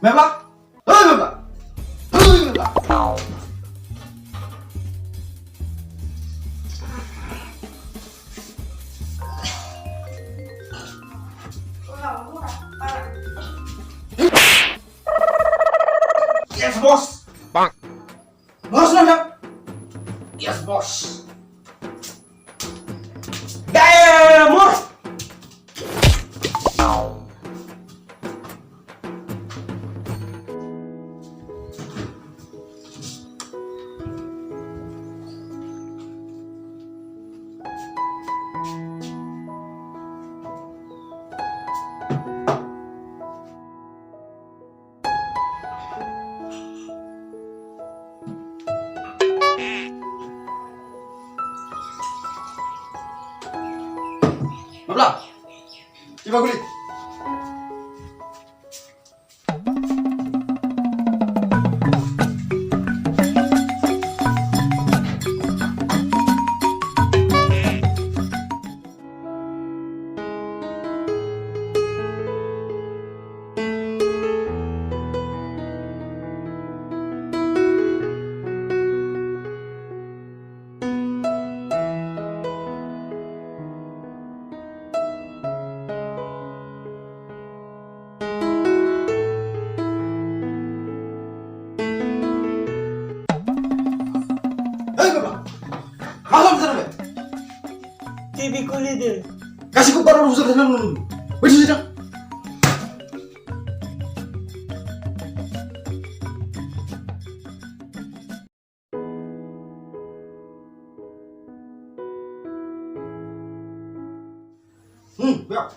Memang? Memang? Yes, boss. Bang. Boss na. Yes, boss. Damn, boss. Babla, coba kulit. TV kulit deh. Kasih ku baru usah senang dulu. Baju sedang. Ya.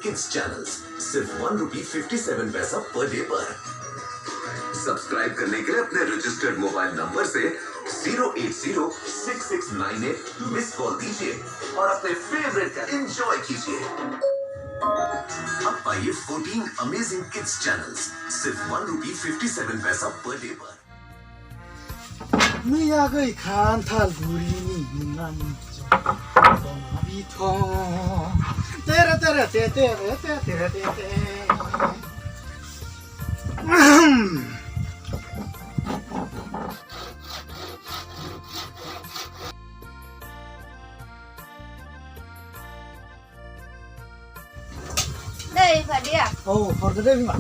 Kids channels सिर्फ ₹1.57 per day पर subscribe करने के लिए अपने registered mobile number से 0806698 miss call दीजिए और अपने favourite का enjoy कीजिए। अब पाइए 14 अमेजिंग किड्स चैनल्स सिर्फ ₹1.57 per day पर। 누야의 칸탈구리니 난죠 비통 때레때레때때레때때레때때 Đây phải đi à? 어, 바로 대비마.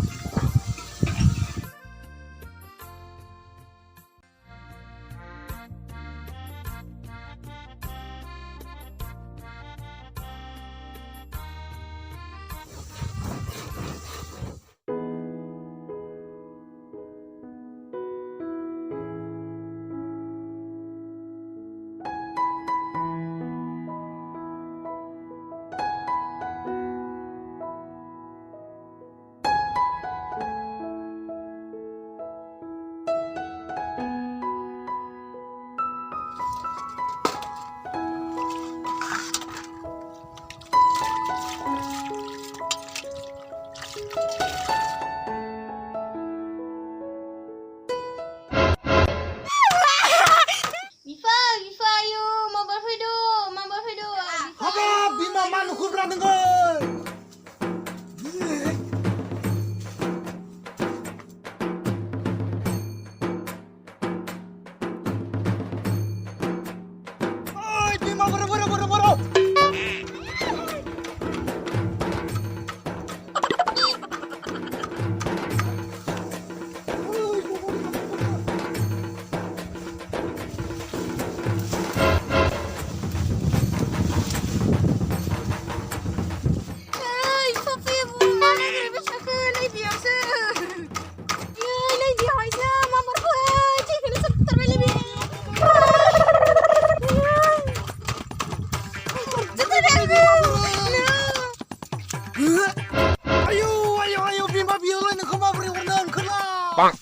Ayo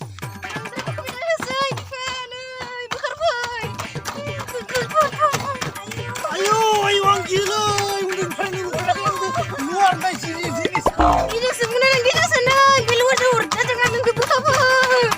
ang gila. Mending paling luar dari sini. Ini sebenarnya kita senang. Keluar dur. Jangan nunggu buka boy.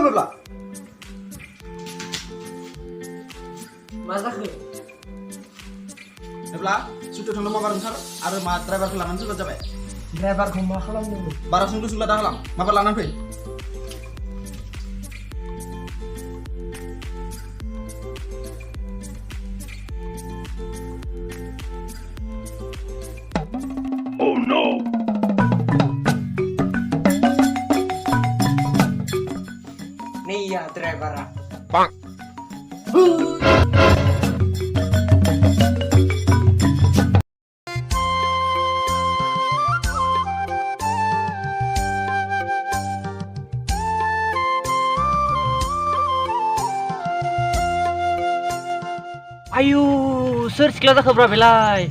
Bla. Masaku. Bla, sudah थांनो मा बारन सार आरो मा ड्राइभारखौ लानानै फैबानो जाबाय Driverku मा खालामदों? बारा सुंला दा खालाम माबा लानानै फै Nih ya driver. Ayo, search kelas ke berapa belai?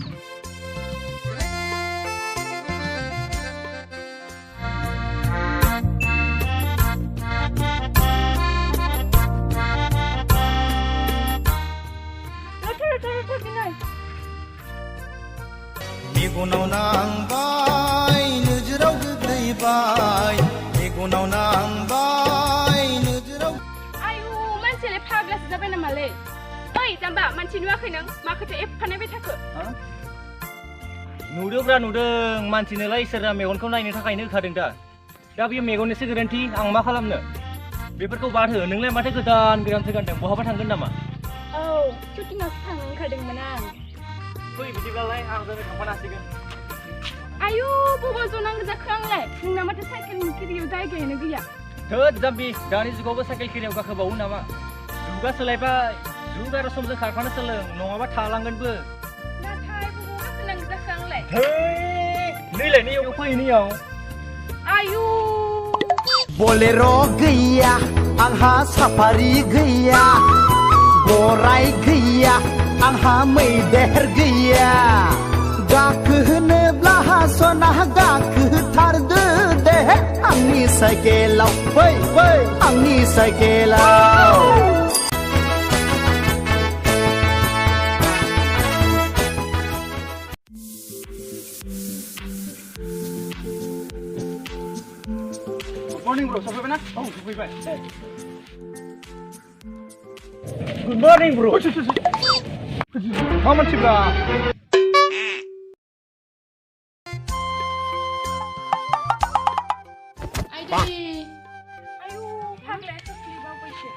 मेगनाव नांबाय नोजोराव गोग्लैबाय मेगनाव नांबाय नोजोराव Ayo, मानसियालाय फाग्लासो जाबाय नामालै? ओइ जाम्बा, मानसि नुवाखै नों? मा खोथा एफानायबाय थाखो? नुदोंब्रा नुदों मानसिनोलाय इसोरा मेगनखौ नायनो थाखायनो होखादों दा बेयो मेगननिसो गोरोन्थि आं मा खालामनो बेफोरखौ बाद हो नोंलाय माथो गोदान गानदों बहाबा थांगोन नामा औ शुटिंआवसो थांनो ओंखारदोंमोन आं फै बिदिब्लालाय आं जों थांफानो हासिगोन आयु बबाव जनांगौ जाखो आंलाय नोंना माथो साइकेलनि किरियाव जायगायानो गैया थोद जाम्बि दानि जुगावबो साइकेल किरियाव गाखोबावो नामा जुगा सोलायबाय जुग आरो समजों खारफानो सोलों नङाबा थालांगोनबो नाथाय बबाव गाखोनांगौ जाखो आंलाय नैलाय नैयाव फैनायाव आयु बोलेर' गैया आंहा साफारि गैया गराय गैया आंहा मैदेर गैया गाखोनोब्ला सना गाखोथारदो दे आंनि साइकेलाव फै आंनि साइकेलाव मर्निं ब्रो सफैबाय ना औ सफैबाय गुड मर्निं ब्रो मा मानसिब्रा आयु फाग्लाया खोख्लैबावबायसो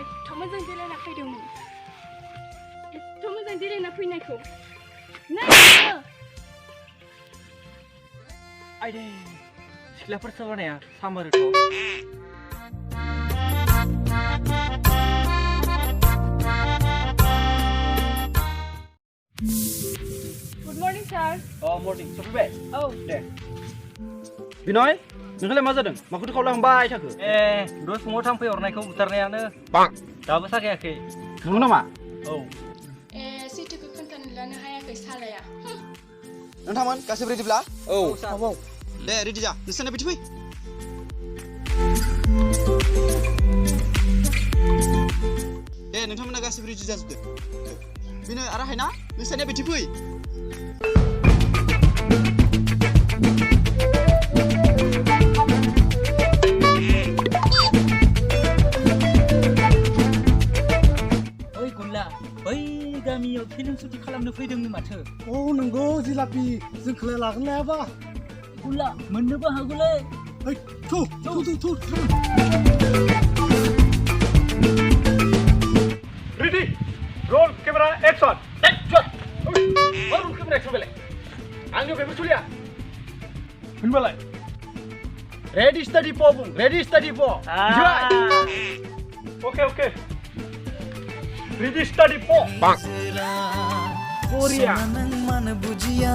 एथ' मोजां देलायना फैदोंमोन एथ' मोजां देलायना फैनायखौ नायनो आइदै सिख्लाफोर सावरायनाया सामोरोथ' गुड मर्निं सार मर्निं सफैबाय औ दे बिनय नोंहालाय मा जादों माखौथो खावलांबाय थाखो दहाय फुङाव थाम्फै अरनायखौ बुथारनायानो दाबो सागायाखै नंगौ नामा औ सैथोखौ खोन्थानो लानो हायाखै सालाया नोंथांमोन गासिबो रेडिब्ला औ दे रेडि जा नोंसोरना बिदि फै दे नोंथांमोना गासिबो रेडि जाजोबदो बिनो आरो हायना नोंसोरना बिदि फै ओइ गुल्ला बै गामियाव फिल्म शुटिं खालामनो फैदोंनो माथो नंगौ जिलापि जोंखौलाय लागोन लायाबा गुल्ला मोननोबो हागौलै थु ready roll camera action roll camera action बेले आंनियाव बेफोर सोलिया होनबालाय रेडी स्टडी प बुं रेडी स्टडी प ओके रेडी स्टडी प कोरिया मान बुजिया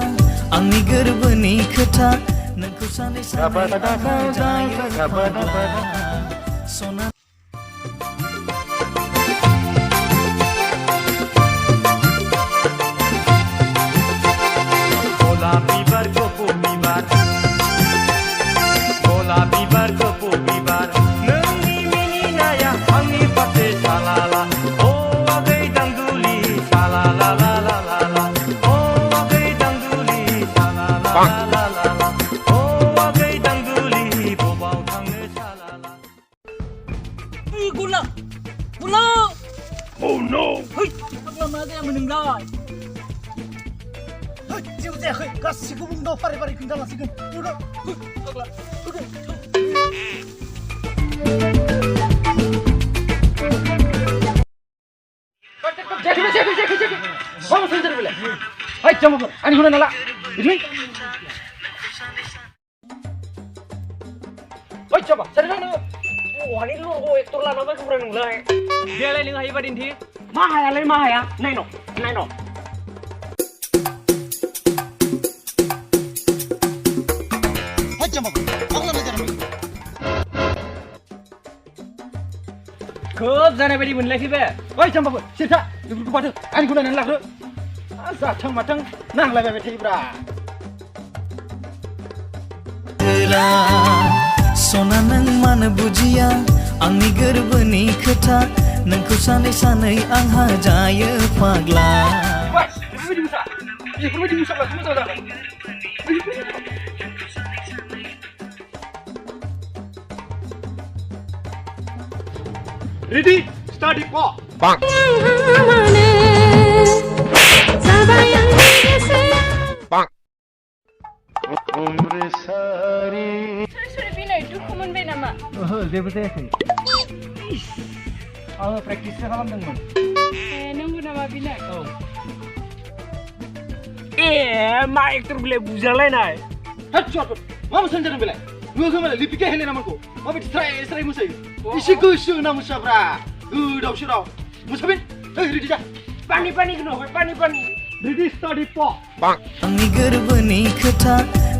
आंनि गोरबोनि खोथा नोंखौ सानै सानै आंहा जायो फाग्ला सना गलाप बिबार गपु बिबार गलाप बिबार गपु बिबार नोंनि मिनिनाया आंनि फारसे सालाला ओ आगै दांदुलि सालाला ला ला ला ला ओ आगै दांदुलि सालाला ला ला ला ओ आगै दांदुलि बबाव थांनो सालाला गुला गुला Oh no! है फाग्ला मा जायामोन नोंलाय है जेबो जायाखै गासिखौबो उनाव फारि फारि खोन्थालांसिगोन उनाव फाग्ला Vamos a hacer bela. Hai, chama por. Ani huna nala. Ini. Hai, chama. Sarana. Wah ini lu ektor lah nama kau berani mulai. Dia lain dengan hebat ini. Mahaya lai mahaya. Naino. Naino. Hai chama por. Agla na Jarmi. Kau jangan beri mulai sih be. Hai, chama por. Sirka. Ibu pada. Ani huna nala tu. Zatang matang. Nang lai bebe thibra. सना नों मानो बुजिया आंनि गोरबोनि खोथा नोंखौ सानै सानै आंहा जायो फाग्ला Wah, ini bisa. Ini bisa lah, semua dah. Ready? Start it, Paul. Bang. Bang. Sorry Binay, duku moनबाय नामा? Oh, dia betul sih. Oh, practice kalau dengan. नंगौ नामा Binay? Oh. मा actor boleh bujalai nai. Hat shot. Mama sanjana bela. Lu kemana? Lipike hele namanku. Mama serai musai. Isi kusu na musabra. Udau shirau. Musabin. Ready ja. Pani kena, pani. Ready start it, Paul. Bang. आंनि गोरबोनि खोथा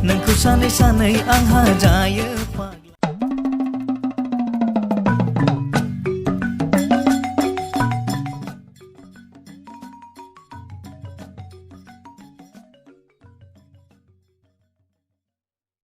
नोंखौ सानै सानै आंहा जायो फाग्ला